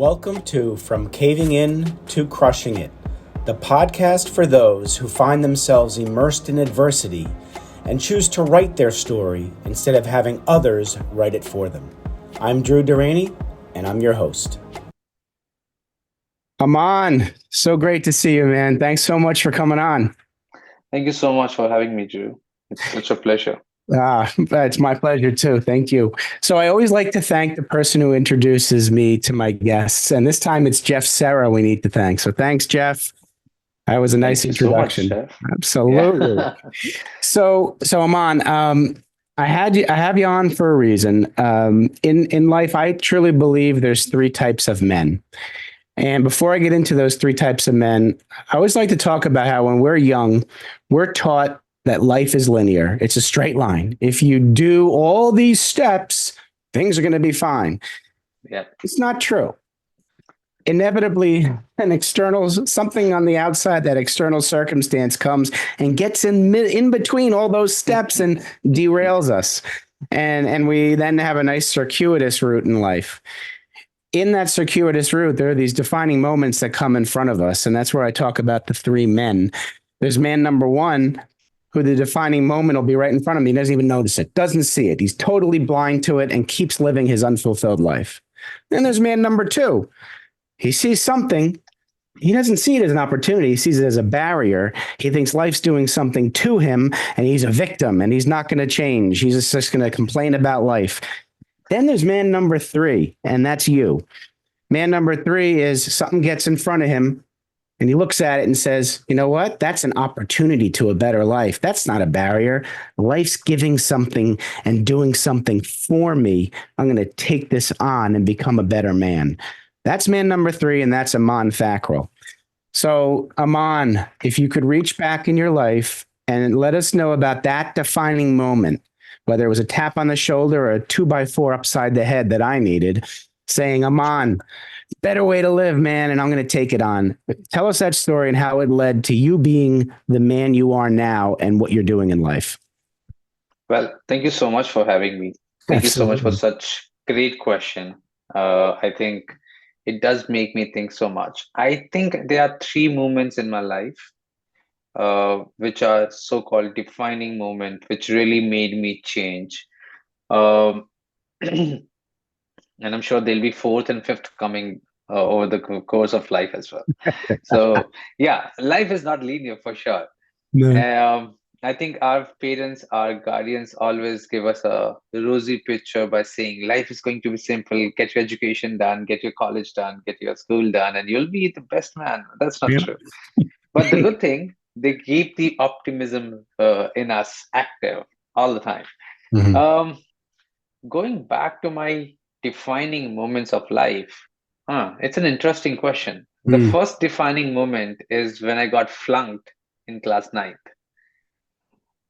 Welcome to From Caving In to Crushing It, the podcast for those who find themselves immersed in adversity and choose to write their story instead of having others write it for them. I'm Drew Deraney, and I'm your host. Aman, so great to see you, man. Thanks so much for coming on. Thank you so much for having me, Drew. It's such a pleasure. It's my pleasure too. Thank you. So I always like to thank the person who introduces me to my guests. And this time it's Jeff Serra we need to thank. So thanks, Jeff. That was a nice introduction. Thank you so much, Jeff. Absolutely. Yeah. So Aman, I have you on for a reason. In life, I truly believe there's three types of men. And before I get into those three types of men, I always like to talk about how when we're young, we're taught that life is linear. It's a straight line. If you do all these steps, things are going to be fine. Yeah. It's not true. Inevitably, something on the outside, that external circumstance comes and gets in between all those steps and derails us. And we then have a nice circuitous route in life. In that circuitous route, there are these defining moments that come in front of us. And that's where I talk about the three men. There's man number one, who the defining moment will be right in front of him. He doesn't even notice it, doesn't see it. He's totally blind to it and keeps living his unfulfilled life. Then there's man number two. He sees something. He doesn't see it as an opportunity. He sees it as a barrier. He thinks life's doing something to him and he's a victim and he's not going to change. He's just going to complain about life. Then there's man number three, and that's you. Man number three is something gets in front of him and he looks at it and says, you know what? That's an opportunity to a better life. That's not a barrier. Life's giving something and doing something for me. I'm going to take this on and become a better man. That's man number three, and that's Aman Thakral. So, Aman, if you could reach back in your life and let us know about that defining moment, whether it was a tap on the shoulder or a 2x4 upside the head that I needed, saying, Aman, better way to live, man, and I'm going to take it on. Tell us that story and how it led to you being the man you are now and what you're doing in life. Well, thank you so much for having me. Thank Absolutely. you so much for such great question. I think it does make me think so much. I think there are three moments in my life, which are so-called defining moment, which really made me change. Um, and I'm sure there'll be fourth and fifth coming over the course of life as well. So yeah, life is not linear for sure. No. I think our parents, our guardians always give us a rosy picture by saying life is going to be simple. Get your education done, get your college done, get your school done, and you'll be the best man. That's not Yep. true. But the good thing, they keep the optimism in us active all the time. Mhm. Um, Going back to my defining moments of life, it's an interesting question. The Mm. first defining moment is when I got flunked in class ninth.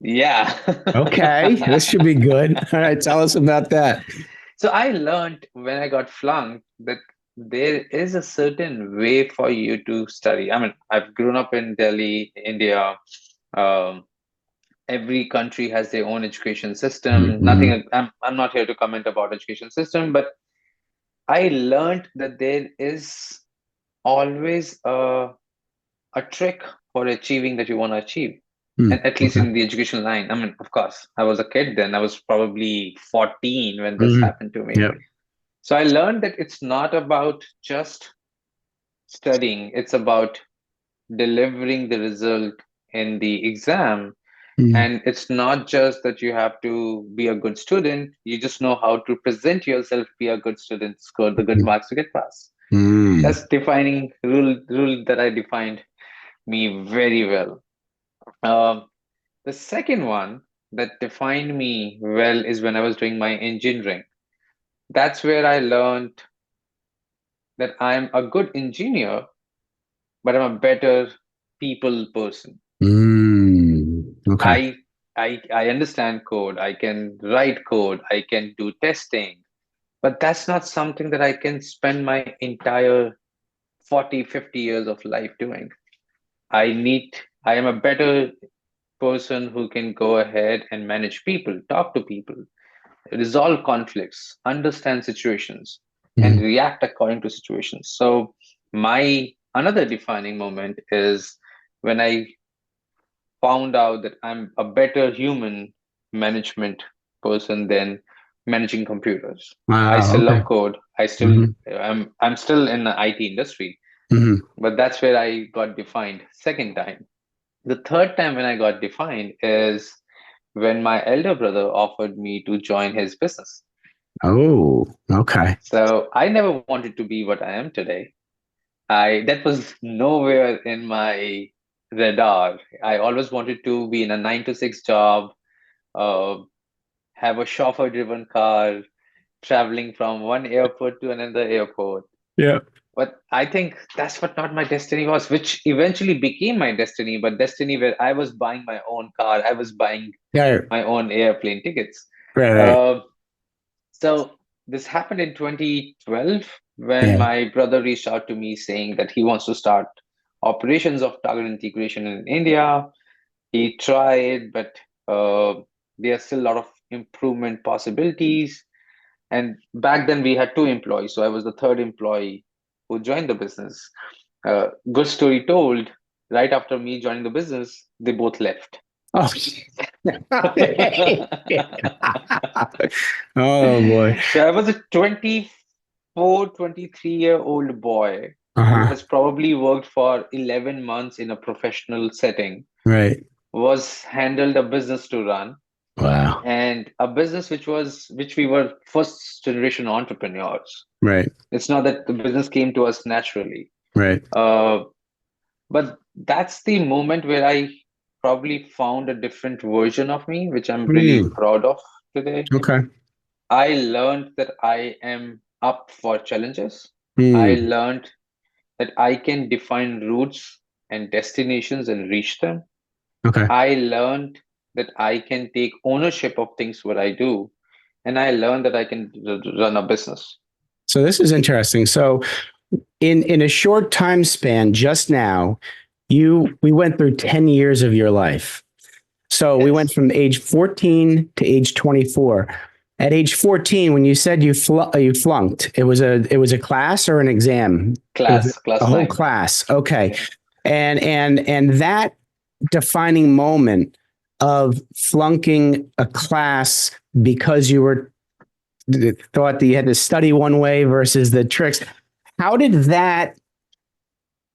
Yeah. Okay, this should be good. All right, tell us about that. So I learned when I got flunked that there is a certain way for you to study. I mean, I've grown up in Delhi, India. Um, every country has their own education system. Mhm. Nothing. I'm not here to comment about education system, but I learned that there is always a trick for achieving that you want to achieve. And Mm. at least Okay. in the education line. I mean, of course, I was a kid then. I was probably 14 when this Mhm. happened to me. Yep. So I learned that it's not about just studying, it's about delivering the result in the exam. Mm. And it's not just that you have to be a good student, you just know how to present yourself, be a good student, score the good marks to get passed. Mm. That's defining rule that I defined me very well. Um, the second one that defined me well is when I was doing my engineering. That's where I learned that I'm a good engineer, but I'm a better people person. Mm. Okay. I I understand code, I can write code, I can do testing, but that's not something that I can spend my entire 40, 50 years of life doing. I am a better person who can go ahead and manage people, talk to people, resolve conflicts, understand situations. and Mhm. react according to situations. So my another defining moment is when I found out that I'm a better human management person than managing computers. I Wow. still Okay. love code. Hmm. I'm still in the IT industry, Hmm. but that's where I got defined second time. The third time when I got defined is when my elder brother offered me to join his business. Oh, okay. So I never wanted to be what I am today. I That was nowhere in my radar. I always wanted to be in a 9 to 6 job, uh, have a chauffeur-driven car, traveling from one airport to another airport. Yeah. But I think that's what not my destiny was, which eventually became my destiny, but destiny where I was buying my own car, I was buying Yeah. my own airplane tickets. Right. Right. Uh, so this happened in 2012 when Yeah. my brother reached out to me saying that he wants to start operations of target integration in India. He tried, but there are still a lot of improvement possibilities. And back then we had two employees, so I was the third employee who joined the business. Good story told, right after me joining the business, they both left. Oh. Oh boy. So I was a 24, 23-year-old boy who Uh-huh. has probably worked for 11 months in a professional setting, Right. was handled a business to run, Wow. and a business which we were first generation entrepreneurs. Right. It's not that the business came to us naturally. Right. Uh, but that's the moment where I probably found a different version of me, which I'm really Hmm. proud of today. Okay. I learned that I am up for challenges. I Hmm. learned that I can define routes and destinations and reach them. Okay. I learned that I can take ownership of things what I do, and I learned that I can run a business. So this is interesting. So in a short time span, just now, we went through 10 years of your life. So we went Yes, from age 14 to age 24. At age 14, when you said you flunked, it was a class or an exam? It was a class whole nine. class. Okay. Yeah. And that defining moment of flunking a class because you were thought that you had to study one way versus the tricks. How did that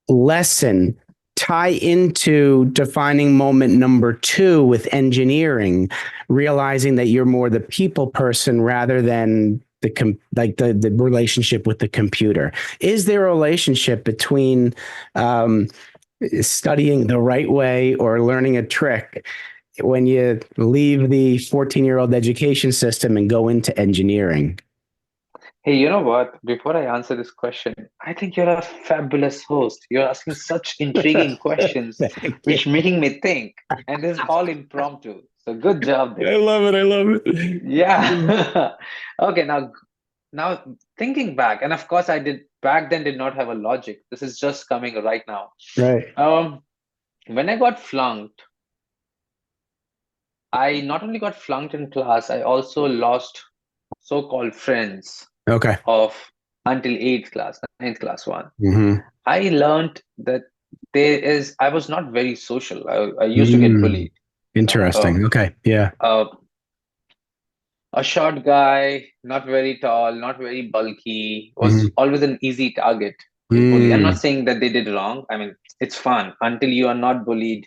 lesson tie into defining moment number two with engineering, realizing that you're more the people person rather than the relationship with the computer? Is there a relationship between um, studying the right way or learning a trick when you leave the 14-year-old education system and go into engineering? Hey, you know what? Before I answer this question, I think you're a fabulous host. You're asking such intriguing questions, Thank you. which making me think. And this is all impromptu. So good job I there. love it. I love it. Yeah. Okay, now thinking back, and of course I did back then did not have a logic. This is just coming right now. Right. Um, when I got flunked, I not only got flunked in class, I also lost so-called friends Okay. of until eighth class, ninth class one. Mm-hmm. I learned that I was not very social. I used to get Mm. bullied, you know. Interesting. Okay. Yeah. Uh, a short guy, not very tall, not very bulky, was Mm-hmm. always an easy target to bully. I'm not Mm. saying that they did wrong. I mean, it's fun until you are not bullied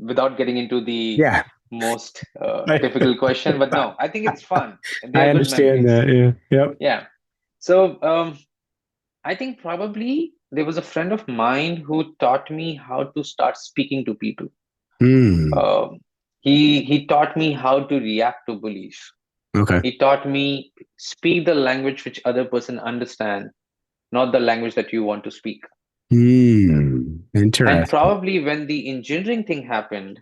without getting into the Yeah. most I, difficult question. But no, I think it's fun and they I are good understand memories. that. Yeah. Yep. Yeah. So I think probably there was a friend of mine who taught me how to start speaking to people. Mm. Um, he taught me how to react to bullies. Okay. He taught me speak the language which other person understand, not the language that you want to speak. Mm. And Interesting. probably when the engineering thing happened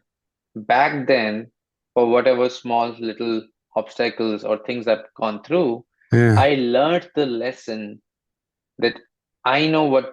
back then, for whatever small little obstacles or things I've gone through, Yeah. I learned the lesson that I know what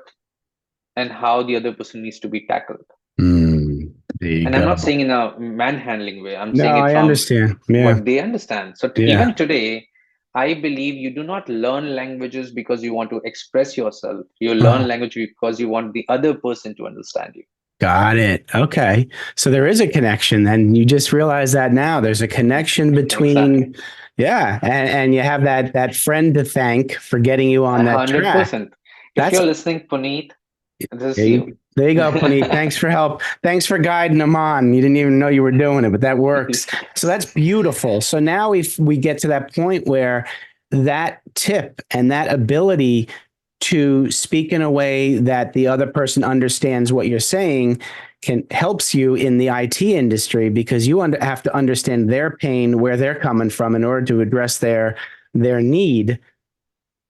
and how the other person needs to be tackled. Mm. There you And I'm not go. saying in a manhandling way. I'm No, saying it I from understand. Yeah. what they understand. So Yeah. even today, I believe you do not learn languages because you want to express yourself. You Oh, learn language because you want the other person to understand you. got it. Okay. So there is a connection, and you just realize that now. There's a connection Exactly. between, yeah, and you have that friend to thank for getting you A on that hundred track. percent. If That's you're listening, Puneet, this there is you. you, there you go, Puneet. Thanks for help. Thanks for guiding them on. You didn't even know you were doing it, but that works. So Yes. that's beautiful. So now if we get to that point where that tip and that ability to speak in a way that the other person understands what you're saying can helps you in the IT industry, because you have to understand their pain, where they're coming from, in order to address their need,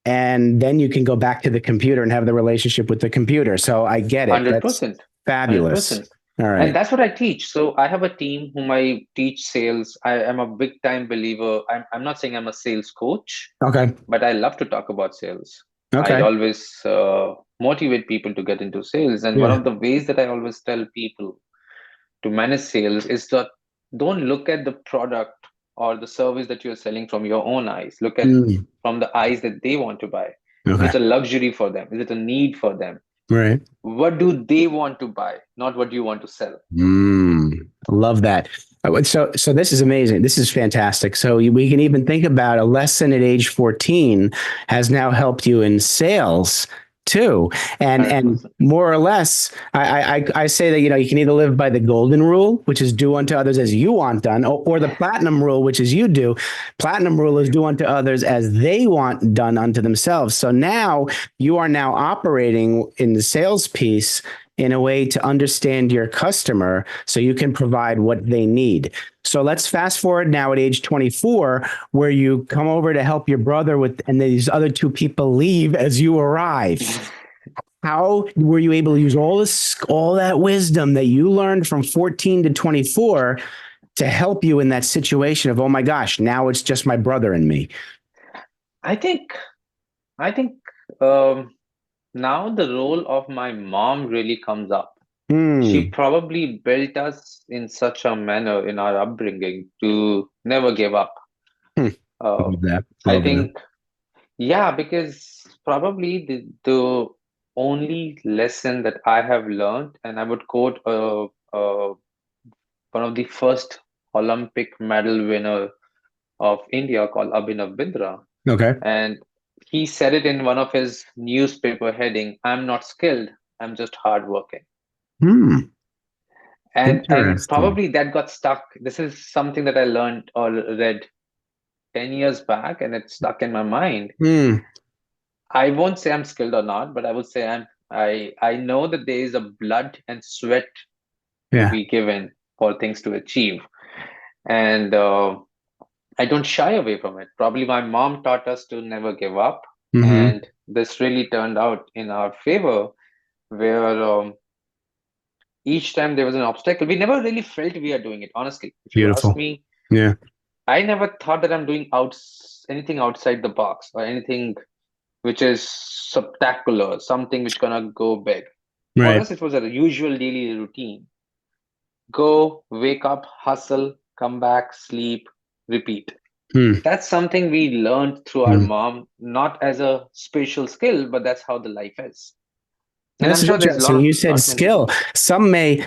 and then you can go back to the computer and have the relationship with the computer. So I get it. That's 100%. fabulous. 100%. All And right. that's what I teach. So I have a team whom I teach sales. I am a big time believer. I'm not saying I'm a sales coach, Okay. but I love to talk about sales. I Okay. always motivate people to get into sales. And one Yeah. of the ways that I always tell people to manage sales is that don't look at the product or the service that you're selling from your own eyes. Look at Mm. from the eyes that they want to buy. Is Okay. it a luxury for them? Is it a need for them? Right. What do they want to buy, not what you want to sell? Love that. So this is amazing. This is fantastic. So we can even think about a lesson at age 14 has now helped you in sales too. And 100%. more or less, I say that, you can either live by the golden rule, which is do unto others as you want done, or the platinum rule, which is you do. Platinum rule is do unto others as they want done unto themselves. So now you are now operating in the sales piece in a way to understand your customer so you can provide what they need. So let's fast forward now at age 24, where you come over to help your brother with, and these other two people leave as you arrive. How were you able to use all that wisdom that you learned from 14 to 24 to help you in that situation of, oh my gosh, now it's just my brother and me? I think, I think um, now the role of my mom really comes up. She Hmm. probably built us in such a manner in our upbringing to never give up. Hmm. Uh, Love that. I Love that. think, yeah, because probably the only lesson that I have learned, and I would quote one of the first Olympic medal winner of India called Abhinav Bindra, Okay. and he said it in one of his newspaper heading, "I'm not skilled, I'm just hardworking." Hmm. And Interesting. probably that got stuck. This is something that I learned or read 10 years back, and it stuck in my mind. Hmm. I won't say I'm skilled or not, but I would say I know that there is a blood and sweat to Yeah. be given for things to achieve, and I don't shy away from it. Probably my mom taught us to never give up, Mm-hmm. and this really turned out in our favor, where each time there was an obstacle, we never really felt we are doing it. Honestly, if you ask Beautiful. me, Yeah. I never thought that I'm doing anything outside the box or anything which is spectacular, something which gonna go big. For Right. us, it was a usual daily routine. Go, wake up, hustle, come back, sleep, repeat. Hmm. That's something we learned through our Hmm. mom, not as a special skill, but that's how the life is. And I'm This is sure there's a lot interesting. of You said lot many skill. people.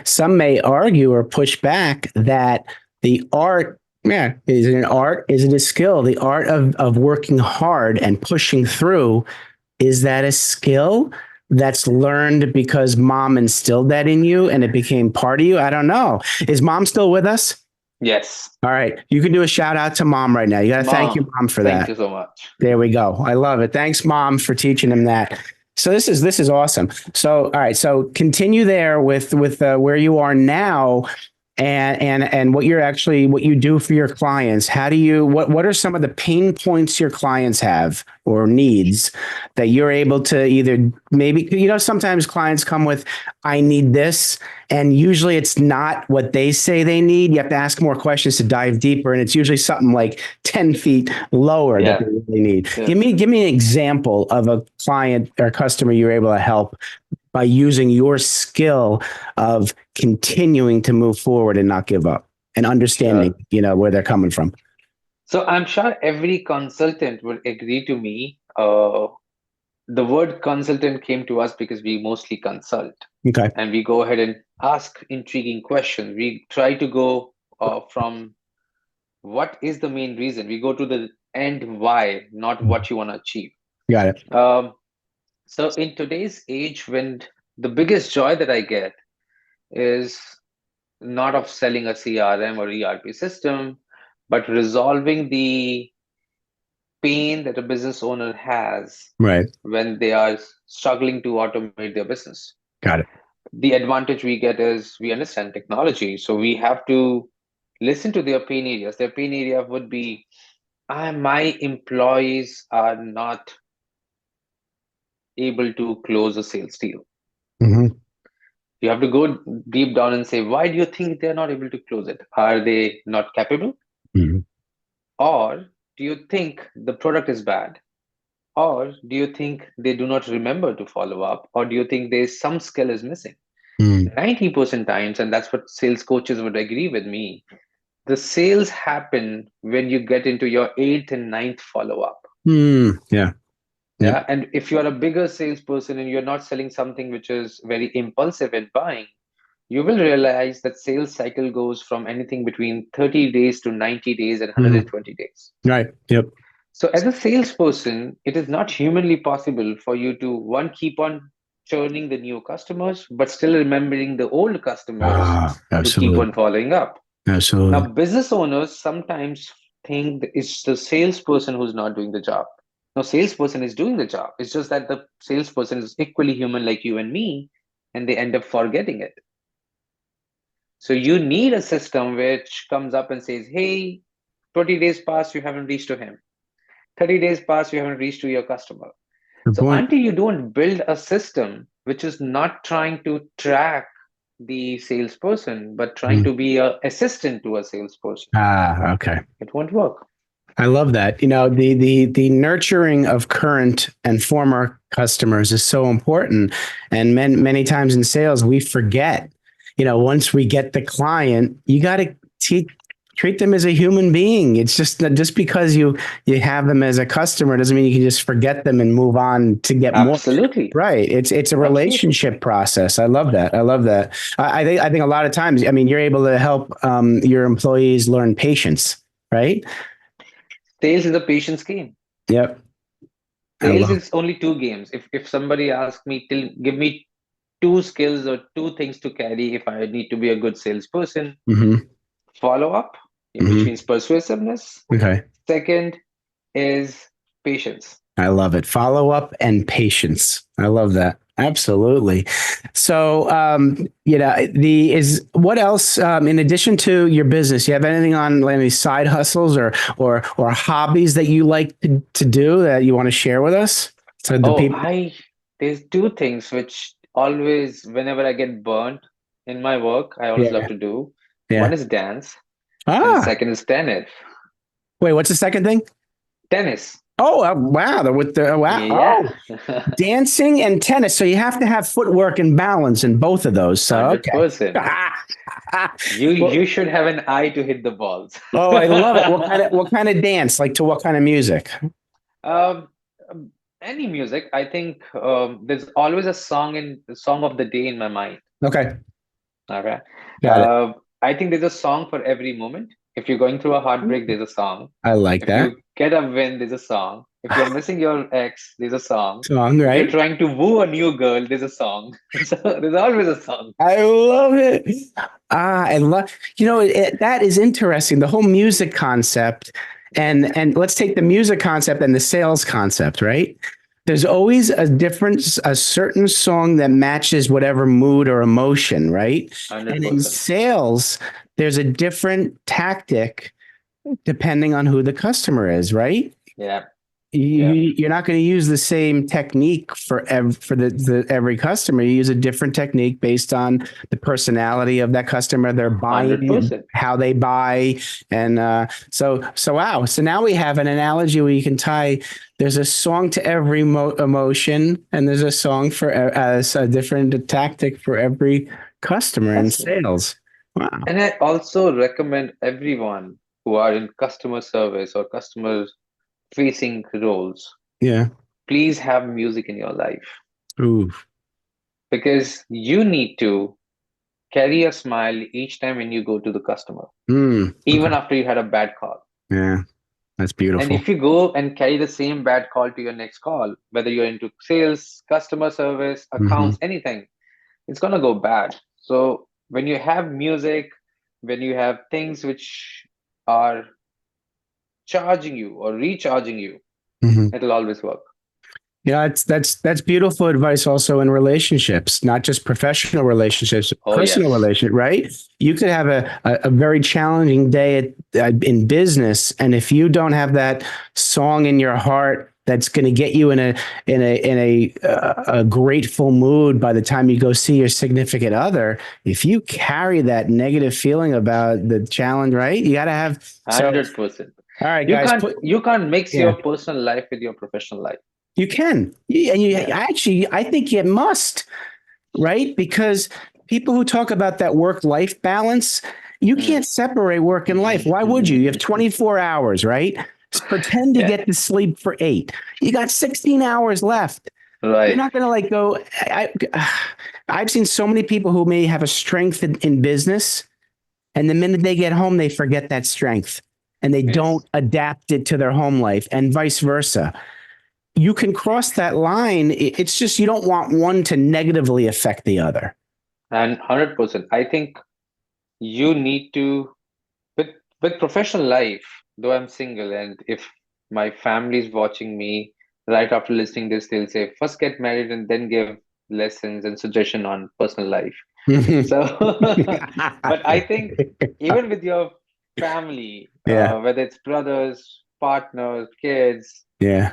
Some may argue or push back that the art, yeah, is it an art? Is it a skill? The art of working hard and pushing through, is that a skill that's learned because mom instilled that in you and it became part of you? I don't know. Is mom still with us? Yes, All right. You can do a shout out to mom right now. You got to thank your mom. mom for Thank that. you so much. There we go. I love it. Thanks, mom, for teaching him that. So this is awesome. So all right. So continue there with where you are now, and what you do for your clients. How do you what are some of the pain points your clients have or needs that you're able to either, maybe, sometimes clients come with, I need this, and usually it's not what they say they need. You have to ask more questions to dive deeper, and it's usually something like 10 feet lower that they Yeah, really need. yeah. Give me an example of a client or customer you're able to help by using your skill of continuing to move forward and not give up, and understanding, Sure. where they're coming from. So I'm sure every consultant would agree to me. The word consultant came to us because we mostly consult Okay. and we go ahead and ask intriguing questions. We try to go from what is the main reason. We go to the end why, not what you want to achieve. Got it. Um, so in today's age, when the biggest joy that I get is not of selling a CRM or ERP system, but resolving the pain that a business owner has Right. when they are struggling to automate their business. Got it. The advantage we get is we understand technology, so we have to listen to their pain areas. Their pain area would be, my employees are not able to close a sales deal. Hmm. You have to go deep down and say, why do you think they're not able to close it? Are they not capable? Hmm. Or do you think the product is bad? Or do you think they do not remember to follow up? Or do you think there's some skill is missing? Hmm. 90% times, and that's what sales coaches would agree with me, the sales happen when you get into your eighth and ninth follow up. Hmm. Yeah. Yep. Yeah. And if you're a bigger salesperson and you're not selling something which is very impulsive in buying, you will realize that sales cycle goes from anything between 30 days to 90 days and Hmm. 120 days. Right. Yep. So, as a salesperson, it is not humanly possible for you to, one, keep on churning the new customers, but still remembering the old customers Ah, to keep absolutely. on following up. Now, Absolutely. business owners sometimes think that it's the salesperson who's not doing the job. No, salesperson is doing the job. It's just that the salesperson is equally human like you and me, and they end up forgetting it. So you need a system which comes up and says, hey, 20 days past, you haven't reached to him. 30 days past, you haven't reached to your customer. Good So point. until you don't build a system which is not trying to track the salesperson, but trying Hmm. to be a assistant to a salesperson, Ah, okay. it won't work. I love that. The nurturing of current and former customers is so important. And many times in sales, we forget, once we get the client, you got to treat them as a human being. It's just because you have them as a customer doesn't mean you can just forget them and move on to get more. Absolutely. Right. It's a Absolutely. relationship process. I love that. I love that. I think a lot of times, I mean, you're able to help your employees learn patience, right? Sales is a patience game. Yep. I Sales love. is only two games. If somebody asks me, give me two skills or two things to carry if I need to be a good salesperson, Hmm. follow up, which Hmm. means persuasiveness. Okay. Second is patience. I love it. Follow up and patience. I love that. Absolutely. So, the is what else in addition to your business? You have anything on like, any side hustles or hobbies that you like to do that you want to share with us? So the Oh, people. there's two things which always, whenever I get burnt in my work, I always love Yeah. to do. One Yeah. is dance, and Ah. second is tennis. Wait. What's the second thing? Tennis. Oh, wow. With the wow. Yeah. Oh, dancing and tennis. So you have to have footwork and balance in both of those. So okay. 100%. You Well, should have an eye to hit the balls. oh, I love it. What kind of dance? Like to what kind of music? Um, any music, I think there's always a song of the day in my mind. Okay, Okay. got it. I think there's a song for every moment. If you're going through a heartbreak, there's a song. I like If that you get a win, there's a song. If you're missing your ex, there's a song. song, If you're right? trying to woo a new girl, there's a song. So there's always a song. I love it. I love. That is interesting. The whole music concept, and let's take the music concept and the sales concept, right? There's always a certain song that matches whatever mood or emotion, right? And in 100%. sales, there's a different tactic depending on who the customer is, right? Yeah. Yeah. You're not going to use the same technique for the every customer. You use a different technique based on the personality of that customer, their buying, 100%. how they buy, and so wow. So now we have an analogy where you can tie. There's a song to every emotion, and there's a song for a different tactic for every customer in Customer. sales. Wow. And I also recommend everyone. who are in customer service or customer facing roles, Yeah. please have music in your life Ooh. because you need to carry a smile each time when you go to the customer, Okay. even after you had a bad call. Yeah. That's And beautiful. if you go and carry the same bad call to your next call, whether you're into sales, customer service, Hmm. accounts, anything, it's going to go bad. So when you have music, when you have things which are charging you or recharging you, Hmm. it'll always work. Yeah, that's beautiful advice also in relationships, not just professional relationships, Oh, personal yes. relationship, right? You could have a very challenging day in business, and if you don't have that song in your heart that's going to get you in a grateful mood by the time you go see your significant other, if you carry that negative feeling about the challenge, right? You got to have so. 100%. All right, You guys, can't put you can't mix yeah. your personal life with your professional life. You can. And you Yeah. actually, I think you must, right? Because people who talk about that work-life balance, you Mm. can't separate work and life. Why would you? You have 24 hours, right? Pretend to Yeah. get to sleep for 8. You got 16 hours left. You're Right. not going to like go. I've seen so many people who may have a strength in business, and the minute they get home, they forget that strength and they don't Yes. adapt it to their home life and vice versa. You can cross that line. It's just you don't want one to negatively affect the other. And 100%. I think you need to with with professional life, though I'm single and if my family is watching me right after listening this, they'll say, first get married and then give lessons and suggestion on personal life. So but I think even with your family, Yeah, whether it's brothers, partners, kids, yeah,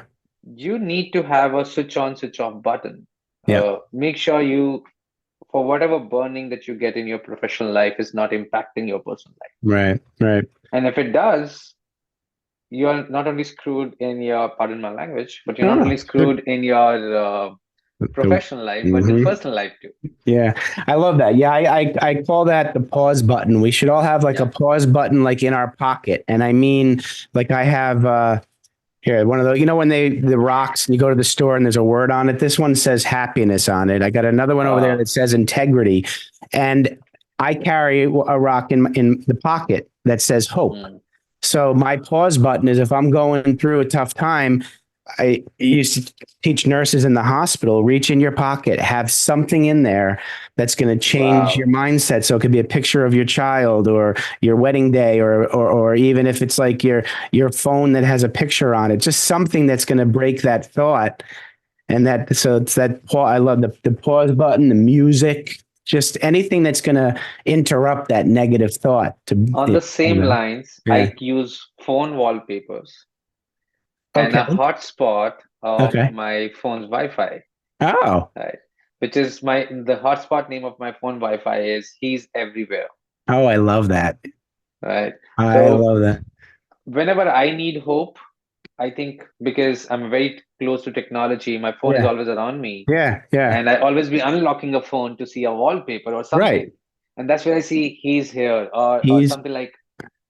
you need to have a switch on, switch off button. yeah. Make sure you, for whatever burning that you get in your professional life, is not impacting your personal life. Right, right. And if it does, you are not only screwed in your, pardon my language, but you're not Oh, only screwed in your the, professional life, but in mhm. personal life too. Yeah, I love that. Yeah, I call that the pause button. We should all have like a Yeah. pause button like in our pocket. And I mean, like I have here, one of those, when the rocks, and you go to the store and there's a word on it. This one says happiness on it. I got another one over there Uh, that says integrity. And I carry a rock in the pocket that says hope. mm, So my pause button is if I'm going through a tough time, I used to teach nurses in the hospital, reach in your pocket, have something in there that's going to change your wow. mindset. So it could be a picture of your child or your wedding day, or even if it's like your phone that has a picture on it, just something that's going to break that thought. And that, so it's that pause. I love the pause button, the music, just anything that's going to interrupt that negative thought On the same lines, yeah. I use phone wallpapers and a Okay. hotspot of Okay. my phone's Wi-Fi, Oh, right? Which is the hotspot name of my phone Wi-Fi is He's Everywhere, oh, I love that. right? I So love that. whenever I need hope, I think because I'm very close to technology, my phone is Yeah. always around me, Yeah. Yeah. and I always be unlocking a phone to see a wallpaper or something, Right. and that's where I see He's here or He's something like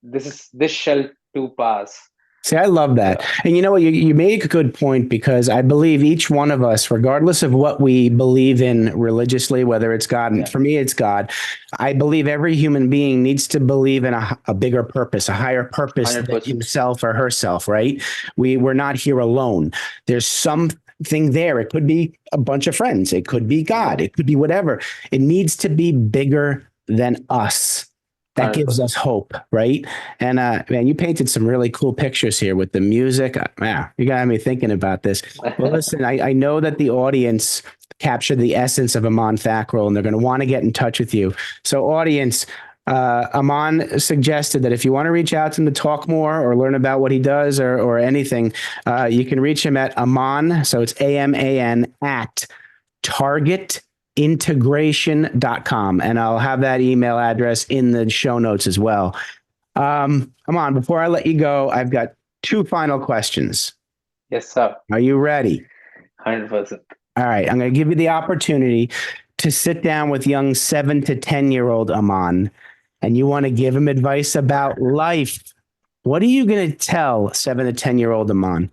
this shall too pass. See, I love that. So And you know what? You make a good point because I believe each one of us, regardless of what we believe in religiously, whether it's God, and yeah, for me, it's God, I believe every human being needs to believe in a bigger purpose, a higher purpose than 100%. himself or herself, right? We're not here alone. There's something there. It could be a bunch of friends. It could be God. Yeah, It could be whatever. It needs to be bigger than us. That gives 100%. us hope, right? And man, you painted some really cool pictures here with the music. Man, you got me thinking about this. Well, listen, I know that the audience captured the essence of Aman Thakral, and they're going to want to get in touch with you. So, audience, Aman suggested that if you want to reach out to him to talk more or learn about what he does or anything, you can reach him at Aman. So it's AMAN at targetintegration.com. And I'll have that email address in the show notes as well. Come on, before I let you go, I've got 2 final questions. Yes, sir. Are you ready? 100%. All right. I'm going to give you the opportunity to sit down with young 7 to 10-year-old Aman, and you want to give him advice about life. What are you going to tell 7 to 10-year-old Aman?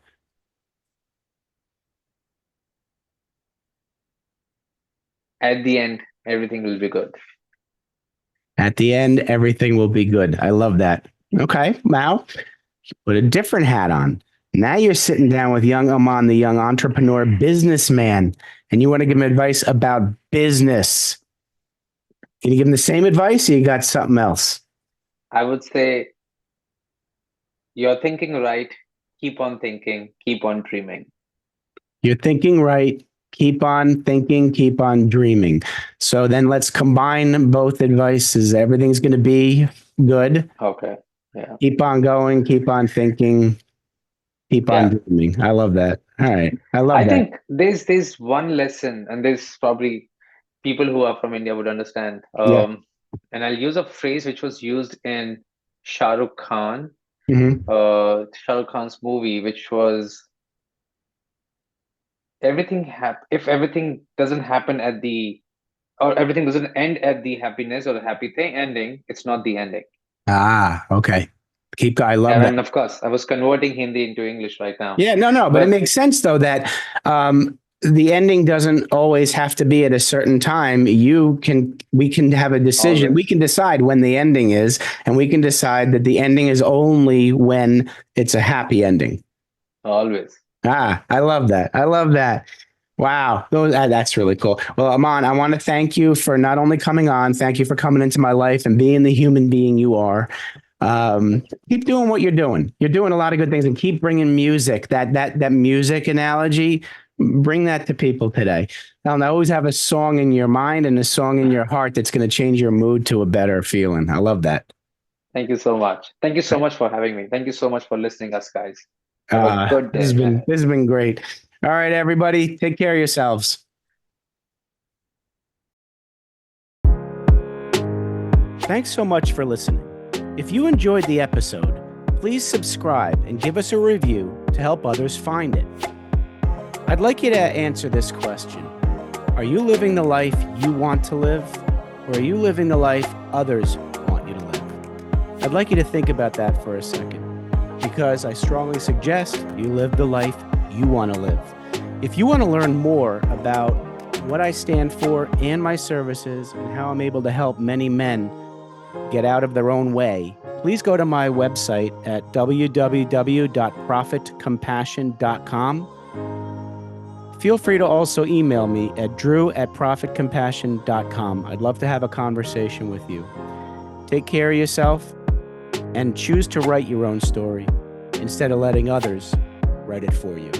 At the end, everything will be good. At the end, everything will be good. I love that. Okay, now put a different hat on. Now you're sitting down with young Aman, the young entrepreneur businessman, and you want to give him advice about business. Can you give him the same advice or you got something else? I would say you're thinking right. Keep on thinking. Keep on dreaming. You're thinking right. Keep on thinking, keep on dreaming. So then let's combine both advices. Everything's going to be good. Okay. Yeah. Keep on going, keep on thinking, keep on Yeah. dreaming. I love that. All right. I I love that. think there's one lesson, and there's probably people who are from India would understand. Yeah. And I'll use a phrase which was used in Shah Rukh Khan, Mm-hmm. Shah Rukh Khan's movie, which was if everything doesn't happen at the or everything doesn't end at the happiness or the happy thing ending, it's not the ending. Ah, okay. I love that. And of course, I was converting Hindi into English right now. Yeah, no, but it But makes sense though that the ending doesn't always have to be at a certain time. We can have a decision. We always, can decide when the ending is, and we can decide that the ending is only when it's a happy ending. always. Ah, I love that. I love that. Wow, that's really cool. Well, Aman, I want to thank you for not only coming on, thank you for coming into my life and being the human being you are. Keep doing what you're doing. You're doing a lot of good things, and keep bringing music. That music analogy, bring that to people today. Now, always have a song in your mind and a song in your heart that's going to change your mood to a better feeling. I love that. Thank you so much. Thank you so much for having me. Thank you so much for listening, us guys. Have a good day ahead. This has been great. All right, everybody, take care of yourselves. Thanks so much for listening. If you enjoyed the episode, please subscribe and give us a review to help others find it. I'd like you to answer this question. Are you living the life you want to live, or are you living the life others want you to live? I'd like you to think about that for a second, because I strongly suggest you live the life you want to live. If you want to learn more about what I stand for and my services and how I'm able to help many men get out of their own way, please go to my website at www.profitcompassion.com. Feel free to also email me at drew@profitcompassion.com. I'd love to have a conversation with you. Take care of yourself and choose to write your own story instead of letting others write it for you.